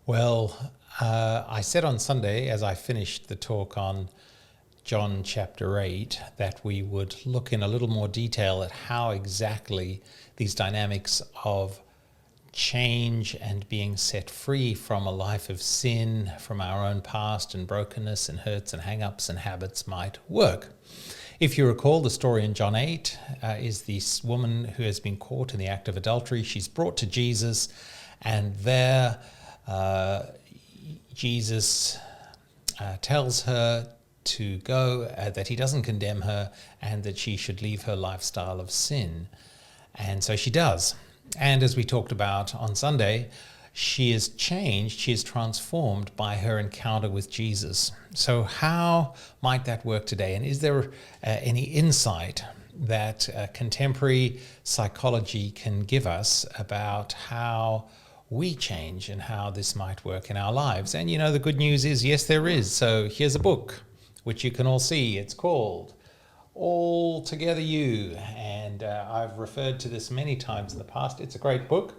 Well, I said on Sunday, as I finished the talk on John chapter 8, that we would look in a little more detail at how exactly these dynamics of change and being set free from a life of sin, from our own past and brokenness and hurts and hang-ups and habits might work. If you recall, the story in John 8 is this woman who has been caught in the act of adultery. She's brought to Jesus, and there Jesus tells her to go, that he doesn't condemn her, and that she should leave her lifestyle of sin. And so she does. And as we talked about on Sunday, she is changed, she is transformed by her encounter with Jesus. So how might that work today? And is there any insight that contemporary psychology can give us about how we change and how this might work in our lives? And you know, the good news is, yes, there is. So here's a book which you can all see. It's called All Together You, and I've referred to this many times in the past. It's a great book,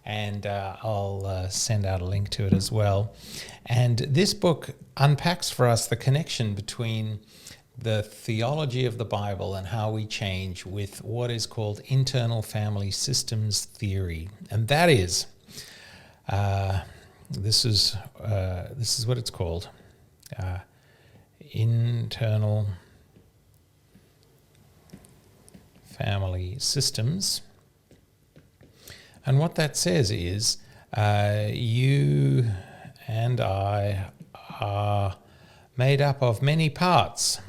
and I'll send out a link to it as well. And this book unpacks for us the connection between the theology of the Bible and how we change with what is called internal family systems theory. And that is, this is what it's called, internal family systems. And what that says is, you and I are made up of many parts.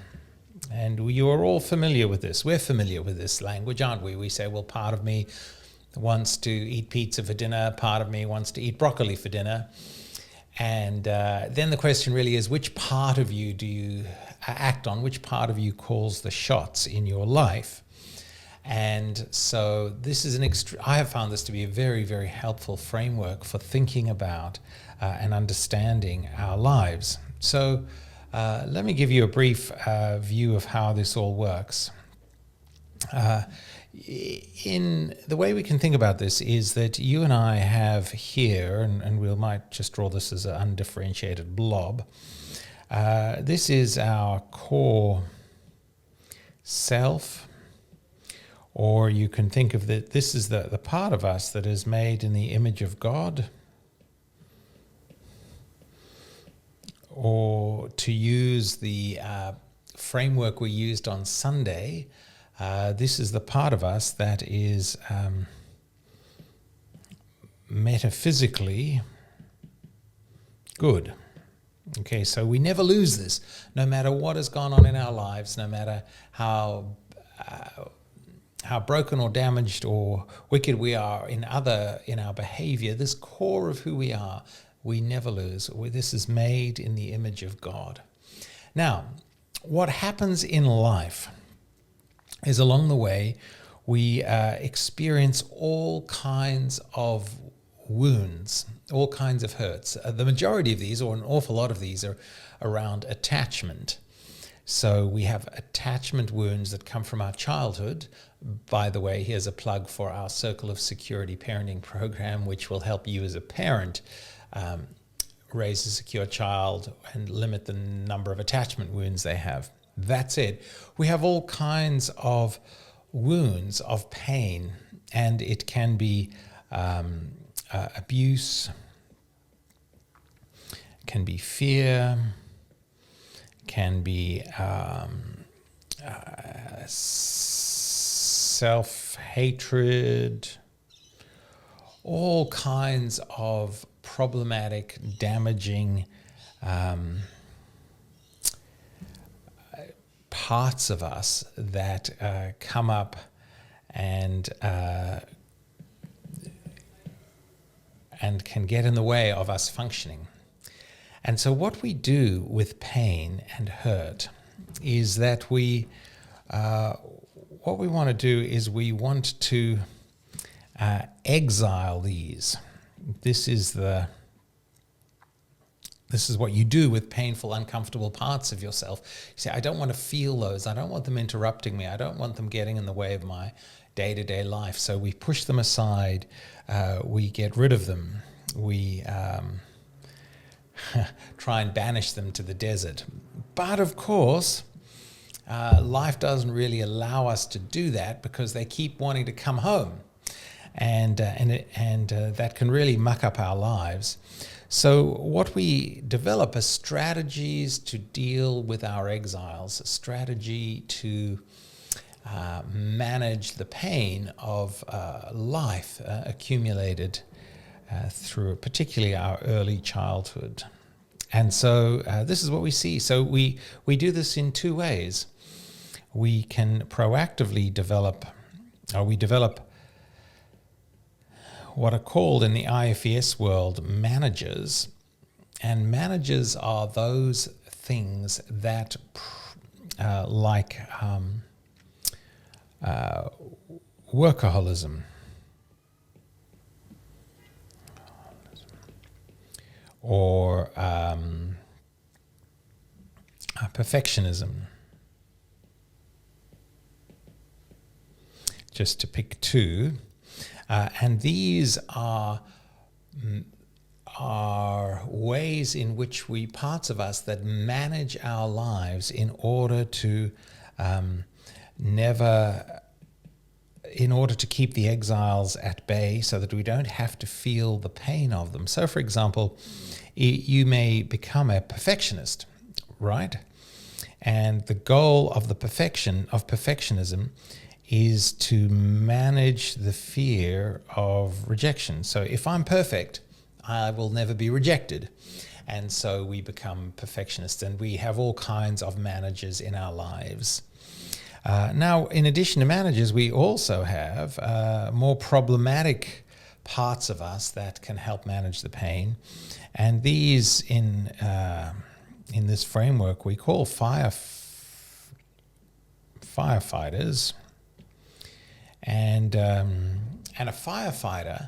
And you are all familiar with this. We're familiar with this language, aren't we? We say, well, part of me wants to eat pizza for dinner, part of me wants to eat broccoli for dinner. And then the question really is, which part of you do you act on? Which part of you calls the shots in your life? And so this is I have found this to be a very, very helpful framework for thinking about and understanding our lives. So let me give you a brief view of how this all works. In the way we can think about this is that you and I have here, and we might just draw this as an undifferentiated blob. This is our core self, or you can think of that this is the part of us that is made in the image of God. Or to use the framework we used on Sunday, this is the part of us that is metaphysically good. Okay, so we never lose this, no matter what has gone on in our lives, no matter how broken or damaged or wicked we are in our behavior. This core of who we are, we never lose. This is made in the image of God. Now, what happens in life is along the way we experience all kinds of wounds, all kinds of hurts. The majority of these, or an awful lot of these, are around attachment. So we have attachment wounds that come from our childhood. By the way, here's a plug for our Circle of Security parenting program, which will help you as a parent raise a secure child and limit the number of attachment wounds they have. That's it. We have all kinds of wounds of pain, and it can be abuse, can be fear, can be self-hatred, all kinds of problematic, damaging parts of us that come up and can get in the way of us functioning. And so what we do with pain and hurt is that what we want to do is we want to exile these. This is what you do with painful, uncomfortable parts of yourself. You say, I don't want to feel those. I don't want them interrupting me. I don't want them getting in the way of my day-to-day life. So we push them aside. We get rid of them. We try and banish them to the desert. But of course, life doesn't really allow us to do that because they keep wanting to come home, and that can really muck up our lives. So what we develop are strategies to deal with our exiles, a strategy to manage the pain of life accumulated through particularly our early childhood. And so this is what we see. So we do this in two ways. We can proactively develop what are called in the IFES world managers. And managers are those things that workaholism, or perfectionism, just to pick two. And these are ways in which parts of us that manage our lives in order to keep the exiles at bay so that we don't have to feel the pain of them. So, for example, you may become a perfectionist, right? And the goal of perfectionism is to manage the fear of rejection. So if I'm perfect, I will never be rejected. And so we become perfectionists, and we have all kinds of managers in our lives. Now, in addition to managers, we also have more problematic parts of us that can help manage the pain. And these in this framework we call firefighters. And a firefighter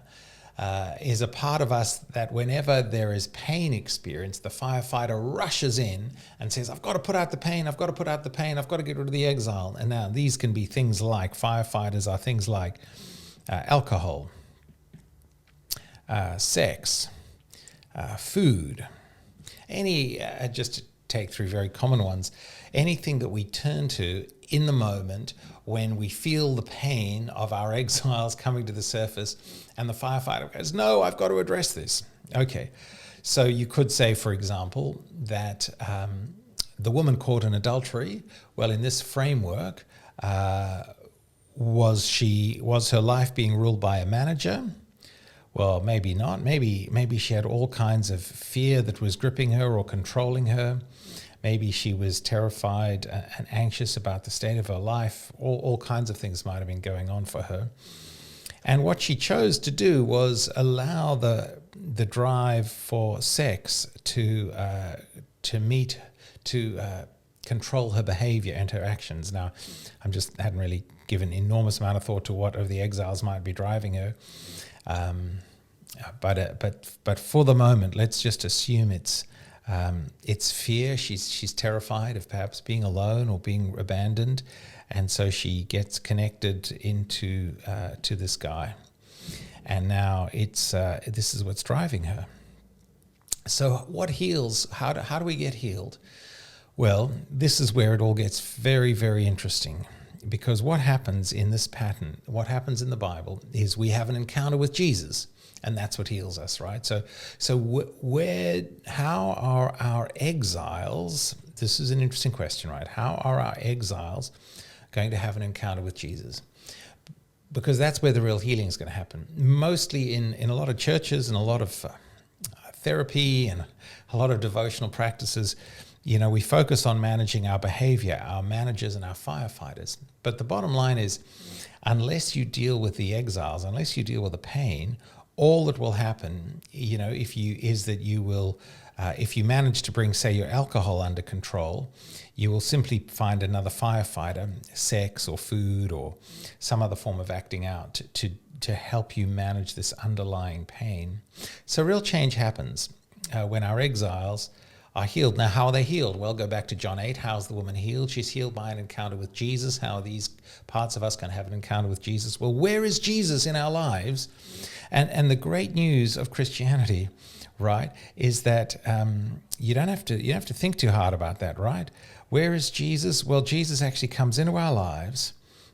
is a part of us that whenever there is pain experienced, the firefighter rushes in and says, I've got to put out the pain, I've got to put out the pain, I've got to get rid of the exile. And now these can be things like, firefighters are things like alcohol, sex, food, just to take three very common ones, anything that we turn to in the moment when we feel the pain of our exiles coming to the surface, and the firefighter goes, no, I've got to address this. Okay, so you could say, for example, that the woman caught in adultery, well, in this framework, was her life being ruled by a manager? Well, maybe not. Maybe she had all kinds of fear that was gripping her or controlling her. Maybe she was terrified and anxious about the state of her life. All kinds of things might have been going on for her. And what she chose to do was allow the drive for sex to control her behavior and her actions. Now, hadn't really given enormous amount of thought to what of the exiles might be driving her. But for the moment, let's just assume it's fear. She's terrified of perhaps being alone or being abandoned, and so she gets connected into to this guy, and now this is what's driving her. So what heals? How do we get healed? Well, this is where it all gets very, very interesting, because what happens in this pattern, what happens in the Bible, is we have an encounter with Jesus. And that's what heals us, right? So how are our exiles? This is an interesting question, right? How are our exiles going to have an encounter with Jesus? Because that's where the real healing is going to happen. Mostly in a lot of churches and a lot of therapy and a lot of devotional practices, we focus on managing our behavior, our managers and our firefighters. But the bottom line is, unless you deal with the exiles, unless you deal with the pain, all that will happen, if you manage to bring, say, your alcohol under control, you will simply find another firefighter, sex or food or some other form of acting out to help you manage this underlying pain. So real change happens when our exiles are healed. Now, how are they healed? Well, go back to John 8. How's the woman healed? She's healed by an encounter with Jesus. How are these parts of us going to have an encounter with Jesus? Well, where is Jesus in our lives? And the great news of Christianity, right, is that you don't have to think too hard about that, right? Where is Jesus? Well, Jesus actually comes into our lives,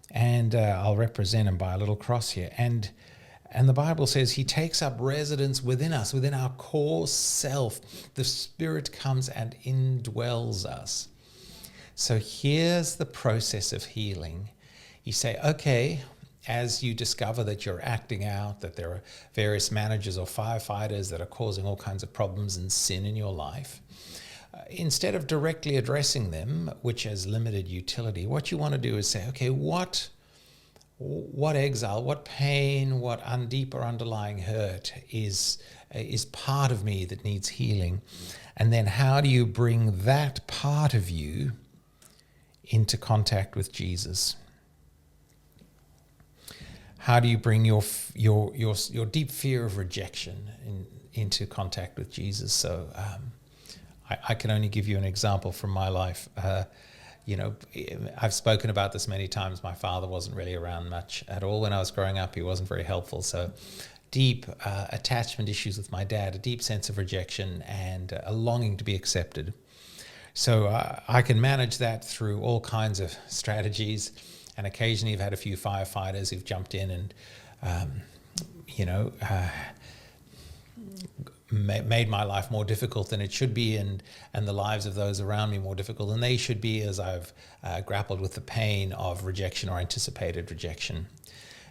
and I'll represent him by a little cross here. And the Bible says he takes up residence within us, within our core self. The Spirit comes and indwells us. So here's the process of healing. You say, okay, as you discover that you're acting out, that there are various managers or firefighters that are causing all kinds of problems and sin in your life, instead of directly addressing them, which has limited utility, what you want to do is say, okay, what exile, what pain, what deeper underlying hurt is part of me that needs healing? And then how do you bring that part of you into contact with Jesus? How do you bring your deep fear of rejection into contact with Jesus? So I can only give you an example from my life. I've spoken about this many times. My father wasn't really around much at all when I was growing up. He wasn't very helpful. So deep attachment issues with my dad, a deep sense of rejection, and a longing to be accepted. So I can manage that through all kinds of strategies. And occasionally I've had a few firefighters who've jumped in and, made my life more difficult than it should be, and the lives of those around me more difficult than they should be, as I've grappled with the pain of rejection or anticipated rejection.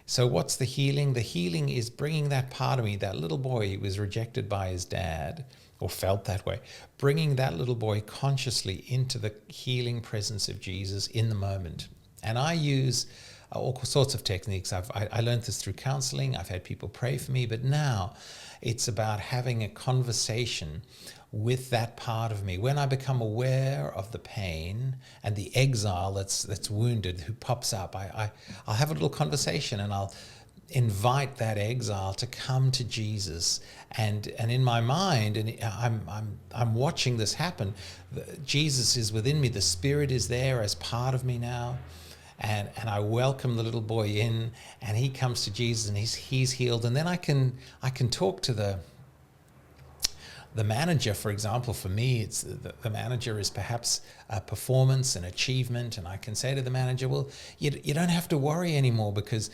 So what's the healing? The healing is bringing that part of me, that little boy who was rejected by his dad, or felt that way, bringing that little boy consciously into the healing presence of Jesus in the moment. And I use all sorts of techniques. I learned this through counseling. I've had people pray for me, but now it's about having a conversation with that part of me. When I become aware of the pain and the exile that's wounded, who pops up, I'll have a little conversation, and I'll invite that exile to come to Jesus. And in my mind, and I'm watching this happen. Jesus is within me. The Spirit is there as part of me now. And I welcome the little boy in, and he comes to Jesus, and he's healed. And then I can talk to the manager, for example. For me, it's the manager is perhaps a performance and achievement, and I can say to the manager, well, you don't have to worry anymore because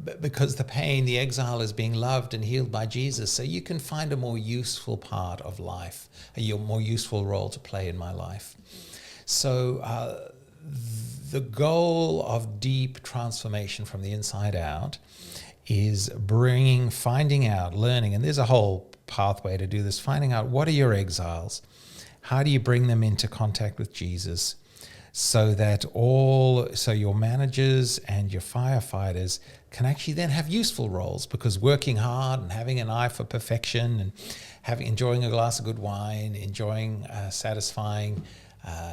the pain, the exile is being loved and healed by Jesus. So you can find a more useful part of life, a more useful role to play in my life. So the goal of deep transformation from the inside out is finding out, learning, and there's a whole pathway to do this, finding out what are your exiles, how do you bring them into contact with Jesus, so that your managers and your firefighters can actually then have useful roles, because working hard and having an eye for perfection and enjoying a glass of good wine, enjoying satisfying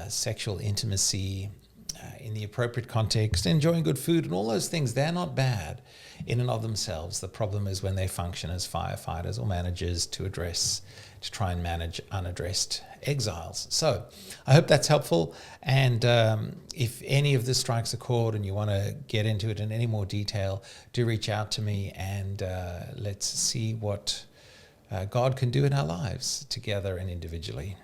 sexual intimacy in the appropriate context, enjoying good food and all those things, they're not bad in and of themselves. The problem is when they function as firefighters or managers to try and manage unaddressed exiles. So I hope that's helpful. And if any of this strikes a chord and you want to get into it in any more detail, do reach out to me, and let's see what God can do in our lives together and individually.